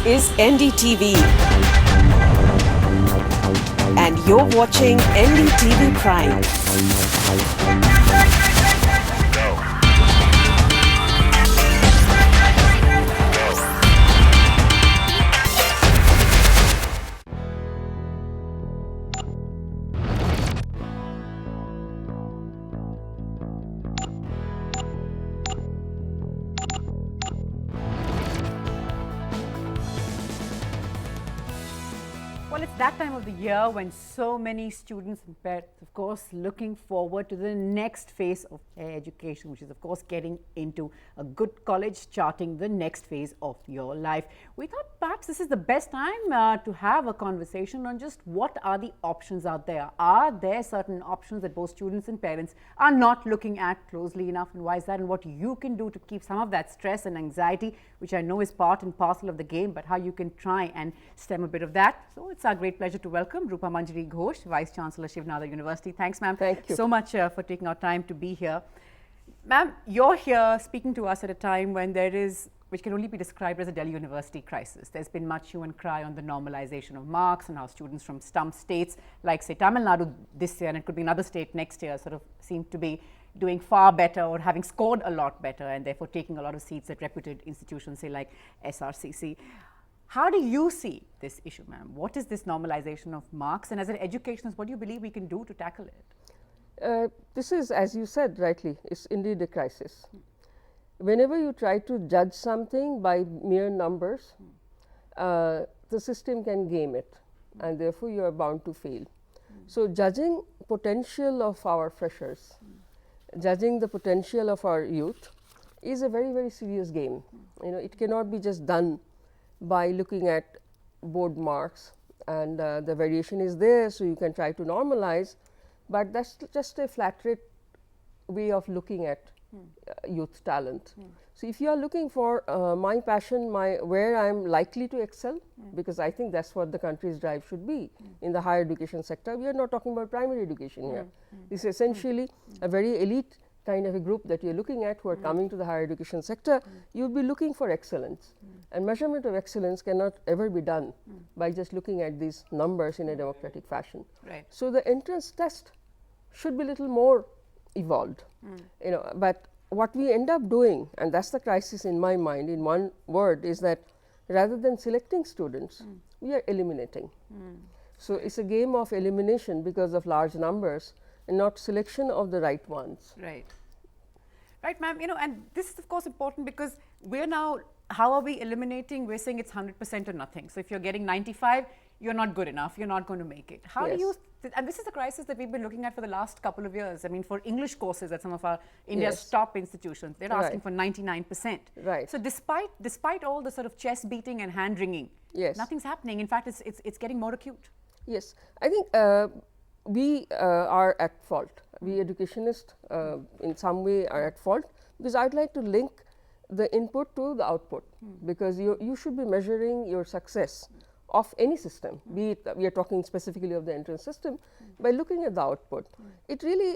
is NDTV, and you're watching NDTV Prime. Well, it's that time of the year when so many students and parents, of course, looking forward to the next phase of their education, which is, of course, getting into a good college, charting the next phase of your life. We thought perhaps this is the best time to have a conversation on just what are the options out there. Are there certain options that both students and parents are not looking at closely enough, and why is that, and what you can do to keep some of that stress and anxiety, which I know is part and parcel of the game, but how you can try and stem a bit of that. So it's our great pleasure to welcome Rupamanjari Ghosh, Vice Chancellor, Shiv, Nadar University. Thanks, ma'am. Thank you so much for taking our time to be here. Ma'am, you're here speaking to us at a time when there is, which can only be described as a Delhi University crisis. There's been much hue and cry on the normalization of marks and how students from some states, like say Tamil Nadu this year, and it could be another state next year, sort of seem to be doing far better or having scored a lot better, and therefore taking a lot of seats at reputed institutions, say like SRCC. How do you see this issue, ma'am? What is this normalization of marks? And as an educationist, what do you believe we can do to tackle it? This is, as you said rightly, is indeed a crisis. Whenever you try to judge something by mere numbers, the system can game it, and therefore you are bound to fail. So judging potential of our freshers, judging the potential of our youth is a very, very serious game. You know, it cannot be just done by looking at board marks, and the variation is there, so you can try to normalize, but that's just a flat rate way of looking at youth talent. So if you are looking for my passion, where I am likely to excel, because I think that's what the country's drive should be in the higher education sector. We are not talking about primary education here. It's essentially a very elite kind of a group that you're looking at who are coming to the higher education sector. You'll be looking for excellence, and measurement of excellence cannot ever be done by just looking at these numbers in a democratic fashion. Right. So the entrance test should be a little more evolved, you know, but what we end up doing, and that's the crisis in my mind in one word, is that rather than selecting students, we are eliminating. So it's a game of elimination because of large numbers and not selection of the right ones. Right. Right, ma'am. You know, and this is of course important because we're now, how are we eliminating? We're saying it's 100% or nothing. So if you're getting 95, you're not good enough, you're not going to make it. How do you, and this is the crisis that we've been looking at for the last couple of years. I mean, for English courses at some of our India's top institutions, they're asking for 99%. Right. So despite all the sort of chest beating and hand wringing, nothing's happening. In fact, it's getting more acute. Yes, I think we are at fault. We educationists in some way are at fault, because I'd like to link the input to the output, because you should be measuring your success of any system, be it we are talking specifically of the entrance system, by looking at the output. It really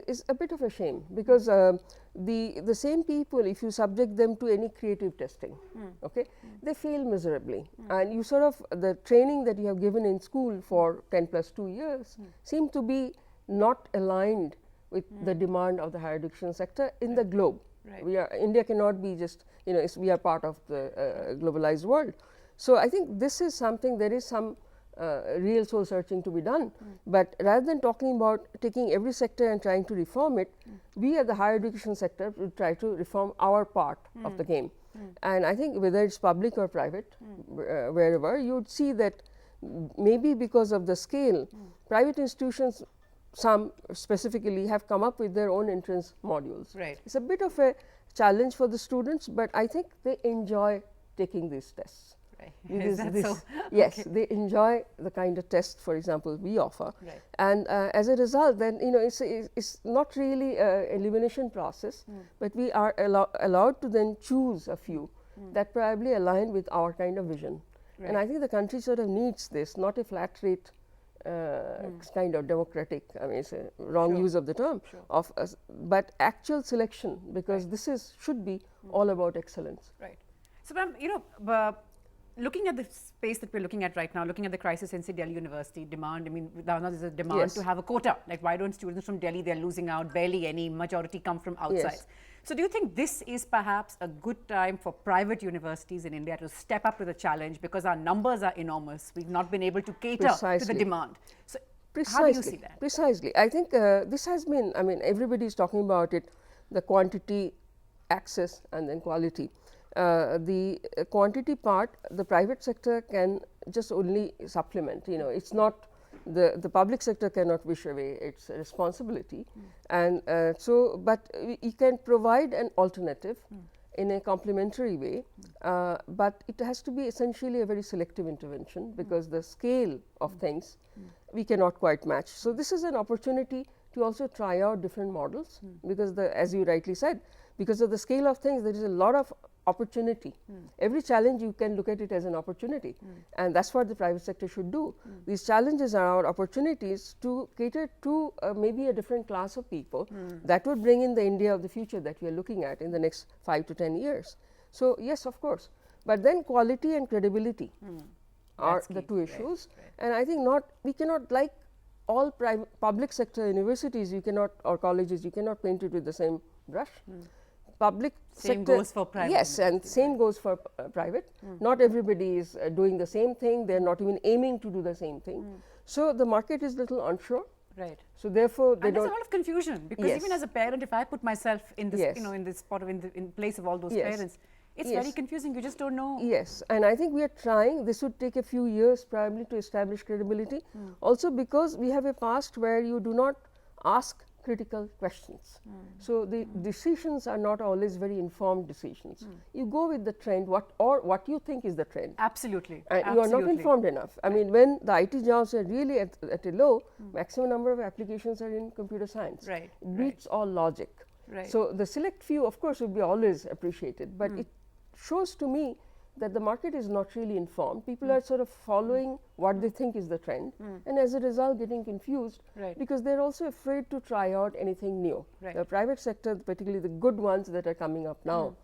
is a bit of a shame, because the same people, if you subject them to any creative testing, okay, they fail miserably, and you sort of, the training that you have given in school for 10+2 years seem to be not aligned with the demand of the higher education sector in the globe. India cannot be just, you know, we are part of the globalized world. So I think this is something, there is some real soul searching to be done, but rather than talking about taking every sector and trying to reform it, we at the higher education sector will try to reform our part of the game. And I think whether it's public or private, wherever, you would see that maybe because of the scale, private institutions, some specifically, have come up with their own entrance modules. Right. It's a bit of a challenge for the students, but I think they enjoy taking these tests. Yes, they enjoy the kind of tests, for example, we offer, and as a result, then, you know, it's not really an elimination process, but we are allowed to then choose a few that probably align with our kind of vision. And I think the country sort of needs this, not a flat rate kind of democratic, I mean, it's a wrong use of the term, of but actual selection, because this should be all about excellence. Right. So, ma'am, you know, looking at the space that we're looking at right now, looking at the crisis in Delhi University, demand, I mean, now there's a demand Yes. to have a quota. Like, why don't students from Delhi, they're losing out, barely any, majority come from outside. Yes. So do you think this is perhaps a good time for private universities in India to step up to the challenge, because our numbers are enormous? We've not been able to cater to the demand. So how do you see that? Precisely. I think this has been, I mean, everybody is talking about it, the quantity, access, and then quality. The quantity part, the private sector can just only supplement, you know, it's not, the public sector cannot wish away its responsibility. And so, but you can provide an alternative in a complementary way, but it has to be essentially a very selective intervention, because the scale of things we cannot quite match. So, this is an opportunity to also try out different models, because as you rightly said, because of the scale of things, there is a lot of opportunity. Every challenge you can look at it as an opportunity, and that's what the private sector should do. These challenges are our opportunities to cater to maybe a different class of people that would bring in the India of the future that we are looking at in the next 5 to 10 years. So, yes, of course, but then quality and credibility are the two issues, and I think we cannot, like all public sector universities, you cannot, or colleges, you cannot paint it with the same brush. Public same sector, goes for private. yes, and same goes for private. Not everybody is doing the same thing, they are not even aiming to do the same thing. So, the market is little unsure. Right. So, therefore, they and don't. there's a lot of confusion, because Yes. even as a parent, if I put myself in this, Yes. you know, in this spot of in place of all those Yes. parents, it's Yes. very confusing. You just don't know. Yes, and I think we are trying, this would take a few years probably to establish credibility. Also, because we have a past where you do not ask critical questions. So, the decisions are not always very informed decisions. You go with the trend, what you think is the trend. Absolutely. And you are not informed enough. I mean, when the IT jobs are really at a low, maximum number of applications are in computer science. Right. It beats all logic. Right. So, the select few, of course, would be always appreciated, but it shows to me that the market is not really informed. People are sort of following what they think is the trend, and as a result getting confused, Right. because they are also afraid to try out anything new. Right. The private sector, particularly the good ones that are coming up now,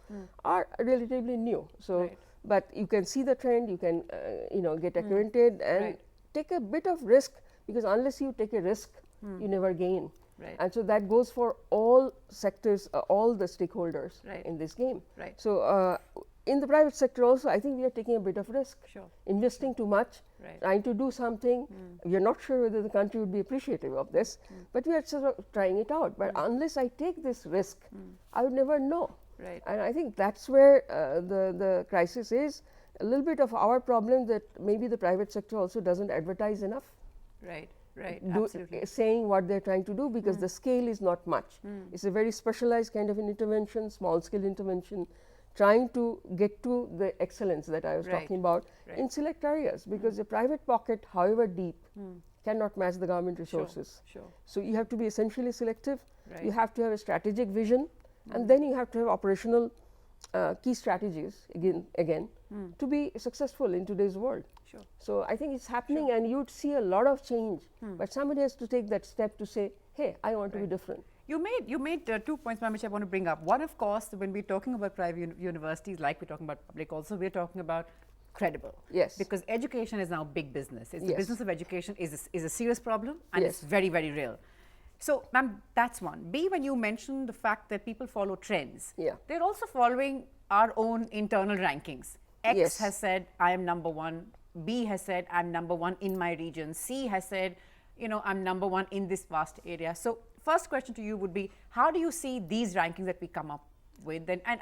are relatively new. So, Right. but you can see the trend, you can you know, get acquainted and Right. take a bit of risk, because unless you take a risk, you never gain. Right. And so that goes for all sectors, all the stakeholders Right. in this game. Right. So, in the private sector also, I think we are taking a bit of risk, Sure. investing too much, Right. trying to do something. We are not sure whether the country would be appreciative of this, but we are sort of trying it out. But unless I take this risk, I would never know. Right. And I think that's where the crisis is. A little bit of our problem, that maybe the private sector also doesn't advertise enough, Right. Right. Absolutely. saying what they're trying to do, because the scale is not much. It's a very specialized kind of an intervention, small scale intervention, trying to get to the excellence that I was Right. talking about in select areas, because the private pocket, however deep, cannot match the government resources. Sure. So, you have to be essentially selective, Right. you have to have a strategic vision, and then you have to have operational key strategies again to be successful in today's world. Sure. So, I think it's happening, and you would see a lot of change, but somebody has to take that step to say, hey, I want to be different. You made 2 points, ma'am, which I want to bring up. One, of course, when we're talking about private universities, like we're talking about public, also we're talking about credible. Yes. Because education is now big business. It's the Yes. business of education is a serious problem, and Yes. it's very, very real. So, ma'am, that's one. B, when you mentioned the fact that people follow trends, Yeah. they're also following our own internal rankings. X Yes. has said, I am number one. B has said, I'm number one in my region. C has said, you know, I'm number one in this vast area. So, first question to you would be, how do you see these rankings that we come up with, and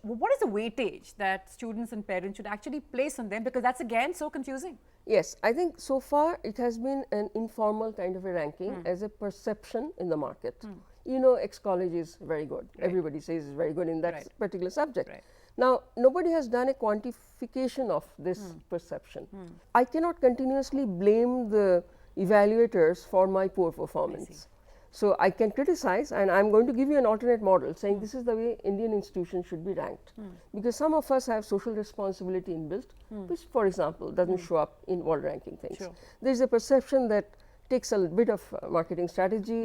what is the weightage that students and parents should actually place on them, because that's again so confusing? Yes, I think so far it has been an informal kind of a ranking as a perception in the market. You know, X college is very good. Right. Everybody says it's very good in that Right. particular subject. Right. Now, nobody has done a quantification of this perception. I cannot continuously blame the evaluators for my poor performance. So, I can criticize, and I am going to give you an alternate model saying this is the way Indian institutions should be ranked, because some of us have social responsibility inbuilt, which, for example, does not show up in world ranking things. Sure. There is a perception that takes a bit of marketing strategy,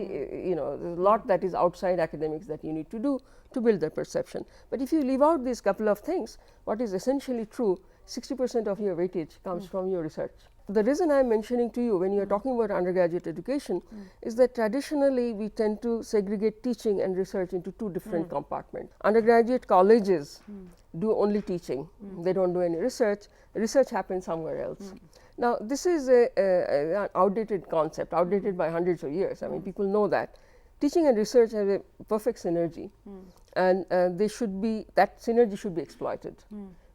you know, there is a lot that is outside academics that you need to do to build that perception. But if you leave out these couple of things, what is essentially true 60% of your weightage comes from your research. The reason I am mentioning to you when you are talking about undergraduate education is that traditionally we tend to segregate teaching and research into two different compartments. Undergraduate colleges do only teaching, they don't do any research. Research happens somewhere else. Now, this is an outdated concept, outdated by hundreds of years. I mean, people know that. Teaching and research have a perfect synergy, and they should be, that synergy should be exploited.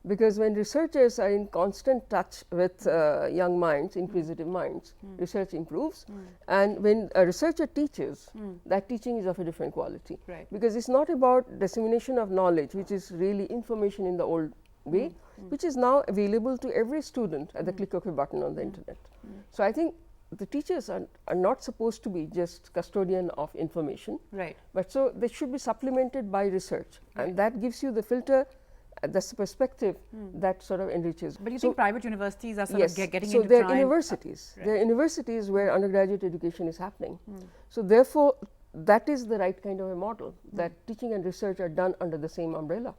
Because when researchers are in constant touch with young minds, inquisitive minds, research improves. And when a researcher teaches, that teaching is of a different quality. Right. Because it's not about dissemination of knowledge, which is really information in the old way, which is now available to every student at the click of a button on the internet. So I think the teachers are not supposed to be just custodian of information, Right. but so they should be supplemented by research, and that gives you the filter, that's the perspective that sort of enriches. But you think private universities are sort Yes, of getting so into they're trying- universities. Right. They're universities where undergraduate education is happening. So therefore, that is the right kind of a model, that teaching and research are done under the same umbrella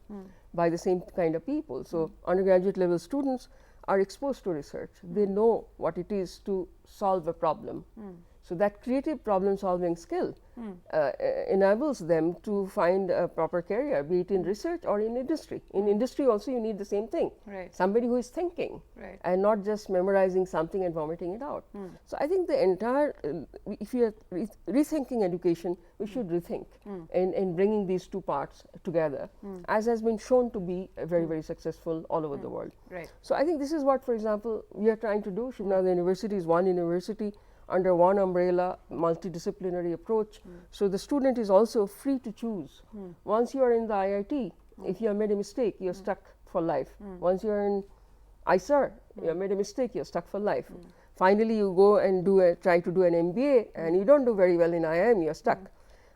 by the same kind of people. So undergraduate level students are exposed to research. They know what it is to solve a problem. So that creative problem solving skill enables them to find a proper career, be it in research or in industry. In industry also you need the same thing. Right. Somebody who is thinking Right. and not just memorizing something and vomiting it out. So I think the entire, if you are rethinking education, we should rethink in bringing these two parts together, as has been shown to be very, very successful all over the world. Right. So I think this is what, for example, we are trying to do. Shiv Nadar University is one university under one umbrella, multidisciplinary approach. So the student is also free to choose. Once you are in the IIT, if you have made a mistake, you're stuck for life. Once you are in ISR, you have made a mistake, you're stuck for life. Finally, you go and try to do an MBA, and you don't do very well in IIM, you're stuck.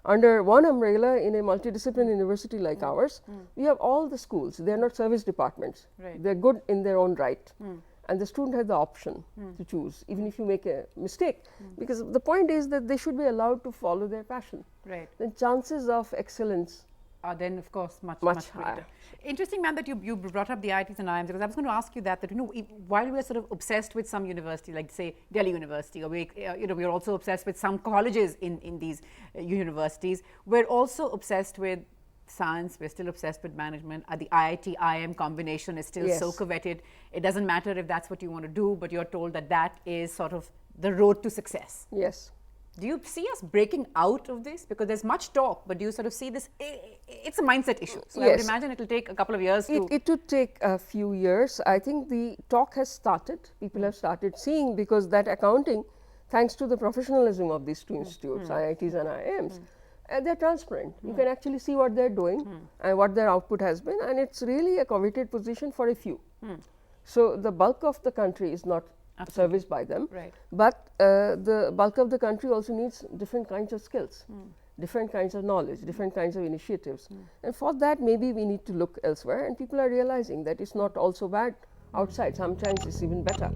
Under one umbrella in a multidisciplinary university like ours, we have all the schools. They're not service departments. Right. They're good in their own right. And the student has the option to choose, even if you make a mistake. Because the point is that they should be allowed to follow their passion. Right. The chances of excellence Are then, of course, much Much greater. higher. Interesting, ma'am, that you brought up the IITs and IIMs, because I was going to ask you that you know, while we are sort of obsessed with some university, like say Delhi University, or we're also obsessed with some colleges in these universities, we're also obsessed with science, we're still obsessed with management. The IIT IIM combination is still so Yes. coveted. It doesn't matter if that's what you want to do, but you're told that that is sort of the road to success. Yes. Do you see us breaking out of this? Because there's much talk, but do you sort of see this? It's a mindset issue. So I would Yes. imagine it will take a couple of years to. It would take a few years. I think the talk has started. People have started seeing, because that accounting, thanks to the professionalism of these two institutes, IITs and IIMs, they're transparent. You can actually see what they're doing and what their output has been, and it's really a coveted position for a few. So the bulk of the country is not serviced by them, Right. but the bulk of the country also needs different kinds of skills, different kinds of knowledge, different kinds of initiatives. And for that, maybe we need to look elsewhere, and people are realizing that it's not all so bad outside. Sometimes it's even better.